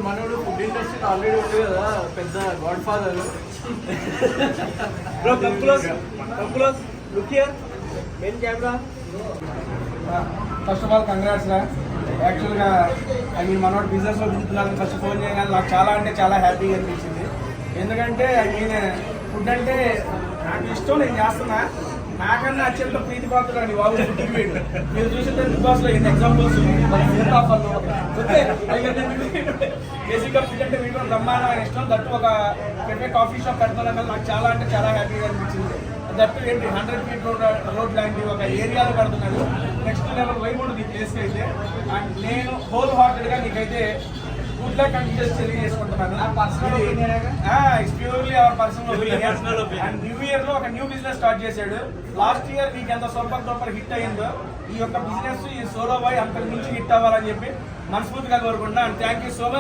మనోడు food industry already ఉంది కదా, పెద్ద godfather. Bro come close look here main camera. First of all congrats రా. యాక్చువల్గా మనోడు బిజినెస్లో దిగుతున్నాను ఫస్ట్ ఫోన్ చేయగానే నాకు చాలా అంటే చాలా హ్యాపీగా అనిపించింది. ఎందుకంటే ఫుడ్ అంటే నాకు ఇష్టం, నేను చేస్తున్నా. నాకన్నా అత్యంత ప్రీతి పాత్ర అండి బాబు ఫుడ్ వీడు. మీరు చూసిన బిగ్ బాస్ లో ఎన్ని ఎగ్జాంపుల్స్ బేసిక్గా ఫుడ్ అంటే వీడియో బ్రహ్మాండమైన ఇష్టం. దట్టు ఒక కెఫే కాఫీ షాప్ కట్టుకోవడం వల్ల నాకు చాలా అంటే చాలా హ్యాపీగా అనిపించింది. దట్టు ఏంటి 100 feet రోడ్ లాంటి ఒక ఏరియాలో కడుతున్నాడు. నెక్స్ట్ లెవెల్ వైపు ఈ ప్లేస్ అయితే అండ్ నేను హోల్ హార్టెడ్గా నీకైతే గుడ్ లక్ అండ్ విషెస్ తెలియజేసుకుంటున్నాను. Purely our personal opinion. And new year లో ఒక న్యూ బిజినెస్ స్టార్ట్ చేశాడు. లాస్ట్ ఇయర్ నీకు ఎంత సూపర్ హిట్ అయ్యిందో ఈ యొక్క బిజినెస్ ఈ సోలో బాయ్ అంతకు మించి హిట్ అవ్వాలని చెప్పి మనస్ఫూర్తిగా కోరుకుంటున్నా. And thank you so much.